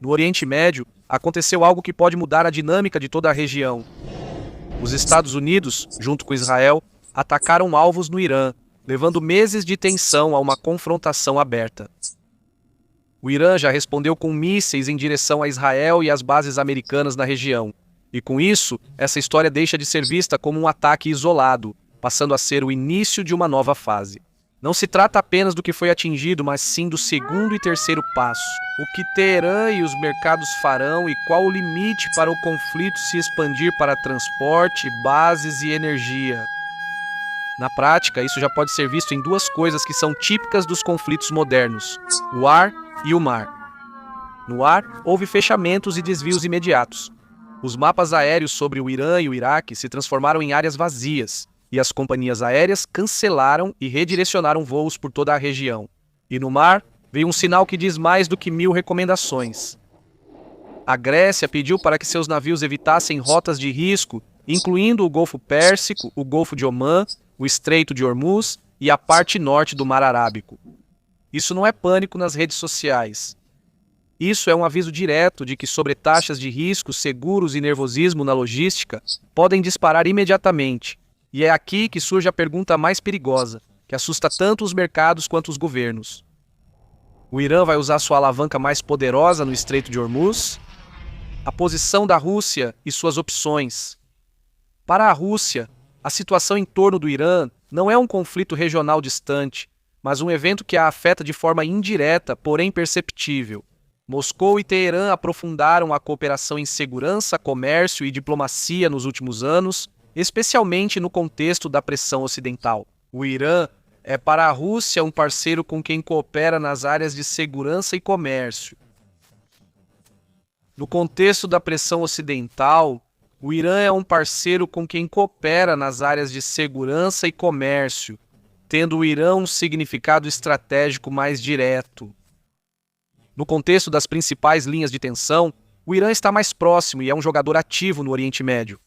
No Oriente Médio, aconteceu algo que pode mudar a dinâmica de toda a região. Os Estados Unidos, junto com Israel, atacaram alvos no Irã, levando meses de tensão a uma confrontação aberta. O Irã já respondeu com mísseis em direção a Israel e às bases americanas na região. E com isso, essa história deixa de ser vista como um ataque isolado, passando a ser o início de uma nova fase. Não se trata apenas do que foi atingido, mas sim do segundo e terceiro passo. O que Teherã e os mercados farão e qual o limite para o conflito se expandir para transporte, bases e energia. Na prática, isso já pode ser visto em duas coisas que são típicas dos conflitos modernos: o ar e o mar. No ar, houve fechamentos e desvios imediatos. Os mapas aéreos sobre o Irã e o Iraque se transformaram em áreas vazias, e as companhias aéreas cancelaram e redirecionaram voos por toda a região. E no mar, veio um sinal que diz mais do que 1000 recomendações. A Grécia pediu para que seus navios evitassem rotas de risco, incluindo o Golfo Pérsico, o Golfo de Omã, o Estreito de Hormuz e a parte norte do Mar Arábico. Isso não é pânico nas redes sociais. Isso é um aviso direto de que sobretaxas de riscos, seguros e nervosismo na logística podem disparar imediatamente. E é aqui que surge a pergunta mais perigosa, que assusta tanto os mercados quanto os governos. O Irã vai usar sua alavanca mais poderosa no Estreito de Hormuz? A posição da Rússia e suas opções. Para a Rússia, a situação em torno do Irã não é um conflito regional distante, mas um evento que a afeta de forma indireta, porém perceptível. Moscou e Teherã aprofundaram a cooperação em segurança, comércio e diplomacia nos últimos anos, especialmente no contexto da pressão ocidental. O Irã é para a Rússia um parceiro com quem coopera nas áreas de segurança e comércio. No contexto da pressão ocidental, o Irã é um parceiro com quem coopera nas áreas de segurança e comércio, tendo o Irã um significado estratégico mais direto. No contexto das principais linhas de tensão, o Irã está mais próximo e é um jogador ativo no Oriente Médio.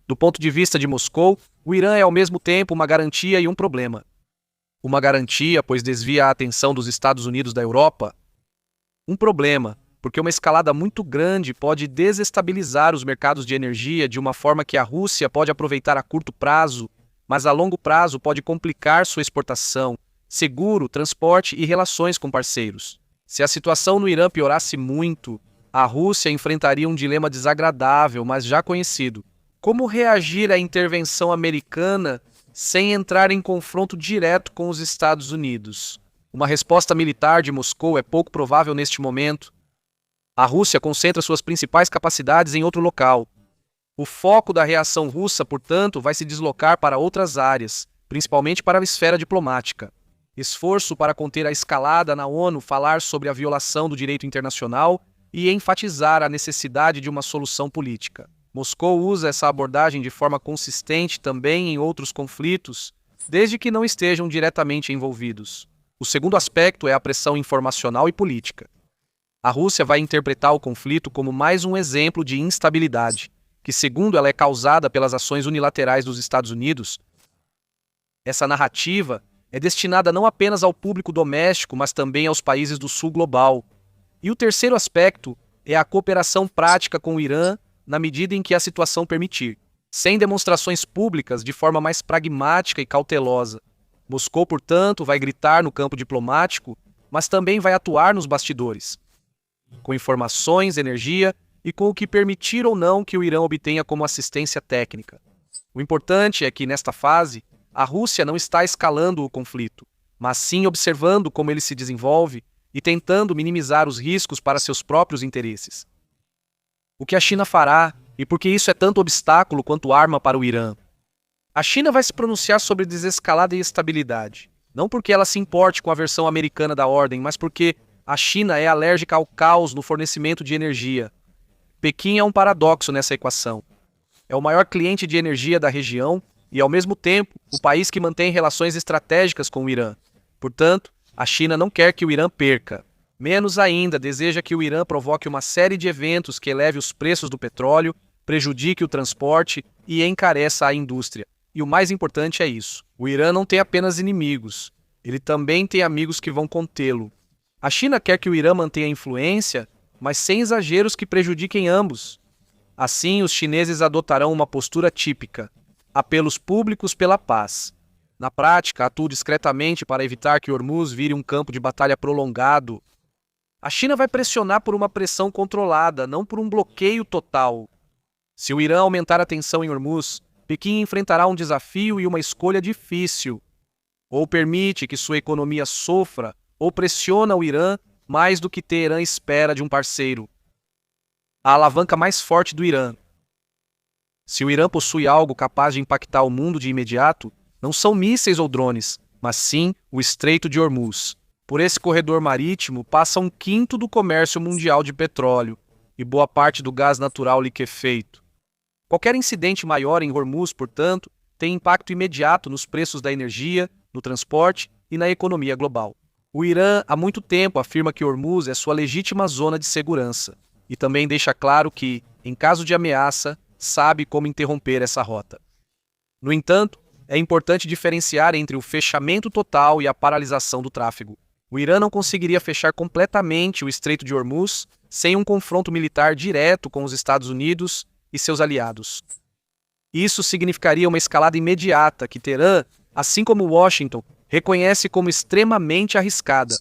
Do ponto de vista de Moscou, o Irã é ao mesmo tempo uma garantia e um problema. Uma garantia, pois desvia a atenção dos Estados Unidos da Europa. Um problema, porque uma escalada muito grande pode desestabilizar os mercados de energia de uma forma que a Rússia pode aproveitar a curto prazo, mas a longo prazo pode complicar sua exportação, seguro, transporte e relações com parceiros. Se a situação no Irã piorasse muito, a Rússia enfrentaria um dilema desagradável, mas já conhecido. Como reagir à intervenção americana sem entrar em confronto direto com os Estados Unidos? Uma resposta militar de Moscou é pouco provável neste momento. A Rússia concentra suas principais capacidades em outro local. O foco da reação russa, portanto, vai se deslocar para outras áreas, principalmente para a esfera diplomática. Esforço para conter a escalada na ONU, falar sobre a violação do direito internacional e enfatizar a necessidade de uma solução política. Moscou usa essa abordagem de forma consistente também em outros conflitos, desde que não estejam diretamente envolvidos. O segundo aspecto é a pressão informacional e política. A Rússia vai interpretar o conflito como mais um exemplo de instabilidade, que, segundo ela, é causada pelas ações unilaterais dos Estados Unidos. Essa narrativa é destinada não apenas ao público doméstico, mas também aos países do sul global. E o terceiro aspecto é a cooperação prática com o Irã, na medida em que a situação permitir, sem demonstrações públicas, de forma mais pragmática e cautelosa. Moscou, portanto, vai gritar no campo diplomático, mas também vai atuar nos bastidores, com informações, energia e com o que permitir ou não que o Irã obtenha como assistência técnica. O importante é que, nesta fase, a Rússia não está escalando o conflito, mas sim observando como ele se desenvolve e tentando minimizar os riscos para seus próprios interesses. O que a China fará, e por que isso é tanto obstáculo quanto arma para o Irã? A China vai se pronunciar sobre desescalada e estabilidade, não porque ela se importe com a versão americana da ordem, mas porque a China é alérgica ao caos no fornecimento de energia. Pequim é um paradoxo nessa equação. É o maior cliente de energia da região e, ao mesmo tempo, o país que mantém relações estratégicas com o Irã. Portanto, a China não quer que o Irã perca. Menos ainda, deseja que o Irã provoque uma série de eventos que eleve os preços do petróleo, prejudique o transporte e encareça a indústria. E o mais importante é isso: o Irã não tem apenas inimigos, ele também tem amigos que vão contê-lo. A China quer que o Irã mantenha influência, mas sem exageros que prejudiquem ambos. Assim, os chineses adotarão uma postura típica: apelos públicos pela paz. Na prática, atuam discretamente para evitar que Hormuz vire um campo de batalha prolongado. A China vai pressionar por uma pressão controlada, não por um bloqueio total. Se o Irã aumentar a tensão em Hormuz, Pequim enfrentará um desafio e uma escolha difícil. Ou permite que sua economia sofra, ou pressiona o Irã mais do que Teherã espera de um parceiro. A alavanca mais forte do Irã. Se o Irã possui algo capaz de impactar o mundo de imediato, não são mísseis ou drones, mas sim o Estreito de Hormuz. Por esse corredor marítimo passa 1/5 do comércio mundial de petróleo e boa parte do gás natural liquefeito. Qualquer incidente maior em Hormuz, portanto, tem impacto imediato nos preços da energia, no transporte e na economia global. O Irã há muito tempo afirma que Hormuz é sua legítima zona de segurança e também deixa claro que, em caso de ameaça, sabe como interromper essa rota. No entanto, é importante diferenciar entre o fechamento total e a paralisação do tráfego. O Irã não conseguiria fechar completamente o Estreito de Hormuz sem um confronto militar direto com os Estados Unidos e seus aliados. Isso significaria uma escalada imediata que Teherã, assim como Washington, reconhece como extremamente arriscada.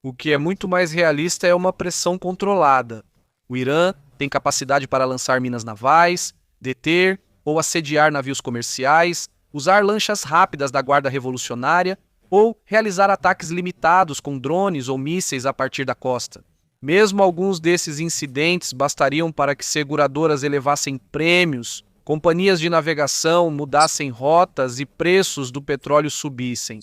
O que é muito mais realista é uma pressão controlada. O Irã tem capacidade para lançar minas navais, deter ou assediar navios comerciais, usar lanchas rápidas da Guarda Revolucionária ou realizar ataques limitados com drones ou mísseis a partir da costa. Mesmo alguns desses incidentes bastariam para que seguradoras elevassem prêmios, companhias de navegação mudassem rotas e preços do petróleo subissem.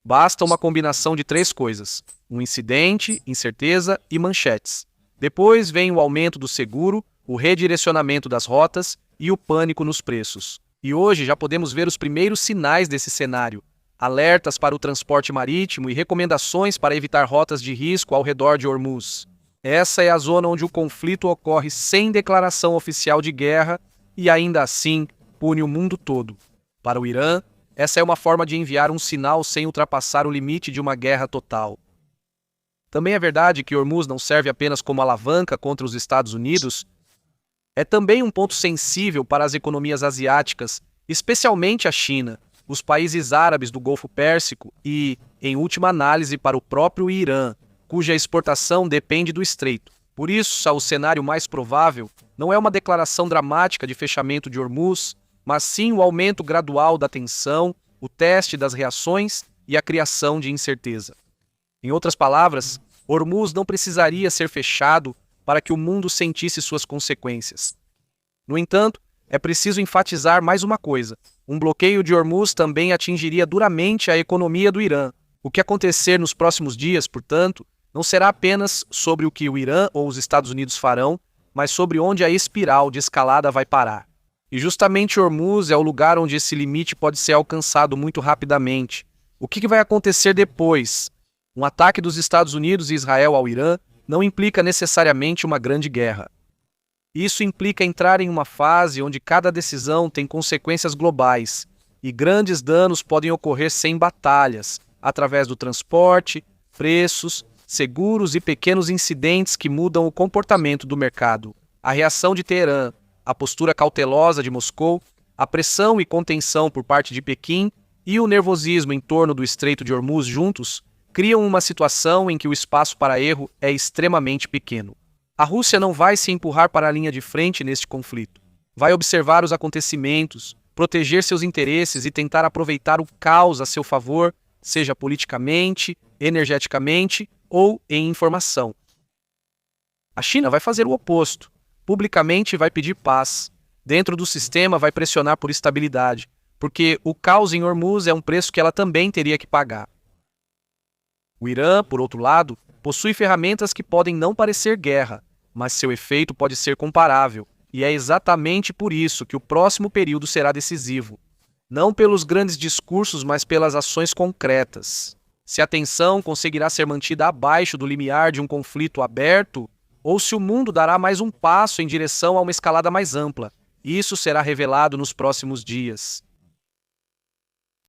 Basta uma combinação de 3 coisas: um incidente, incerteza e manchetes. Depois vem o aumento do seguro, o redirecionamento das rotas e o pânico nos preços. E hoje já podemos ver os primeiros sinais desse cenário: alertas para o transporte marítimo e recomendações para evitar rotas de risco ao redor de Hormuz. Essa é a zona onde o conflito ocorre sem declaração oficial de guerra e ainda assim pune o mundo todo. Para o Irã, essa é uma forma de enviar um sinal sem ultrapassar o limite de uma guerra total. Também é verdade que Hormuz não serve apenas como alavanca contra os Estados Unidos, é também um ponto sensível para as economias asiáticas, especialmente a China, os países árabes do Golfo Pérsico e, em última análise, para o próprio Irã, cuja exportação depende do estreito. Por isso, o cenário mais provável não é uma declaração dramática de fechamento de Hormuz, mas sim o aumento gradual da tensão, o teste das reações e a criação de incerteza. Em outras palavras, Hormuz não precisaria ser fechado para que o mundo sentisse suas consequências. No entanto, é preciso enfatizar mais uma coisa: um bloqueio de Hormuz também atingiria duramente a economia do Irã. O que acontecer nos próximos dias, portanto, não será apenas sobre o que o Irã ou os Estados Unidos farão, mas sobre onde a espiral de escalada vai parar. E justamente Hormuz é o lugar onde esse limite pode ser alcançado muito rapidamente. O que vai acontecer depois? Um ataque dos Estados Unidos e Israel ao Irã não implica necessariamente uma grande guerra. Isso implica entrar em uma fase onde cada decisão tem consequências globais, e grandes danos podem ocorrer sem batalhas, através do transporte, preços, seguros e pequenos incidentes que mudam o comportamento do mercado. A reação de Teherã, a postura cautelosa de Moscou, a pressão e contenção por parte de Pequim e o nervosismo em torno do Estreito de Hormuz juntos criam uma situação em que o espaço para erro é extremamente pequeno. A Rússia não vai se empurrar para a linha de frente neste conflito. Vai observar os acontecimentos, proteger seus interesses e tentar aproveitar o caos a seu favor, seja politicamente, energeticamente ou em informação. A China vai fazer o oposto. Publicamente vai pedir paz. Dentro do sistema vai pressionar por estabilidade, porque o caos em Hormuz é um preço que ela também teria que pagar. O Irã, por outro lado, possui ferramentas que podem não parecer guerra, mas seu efeito pode ser comparável, e é exatamente por isso que o próximo período será decisivo. Não pelos grandes discursos, mas pelas ações concretas. Se a tensão conseguirá ser mantida abaixo do limiar de um conflito aberto, ou se o mundo dará mais um passo em direção a uma escalada mais ampla. Isso será revelado nos próximos dias.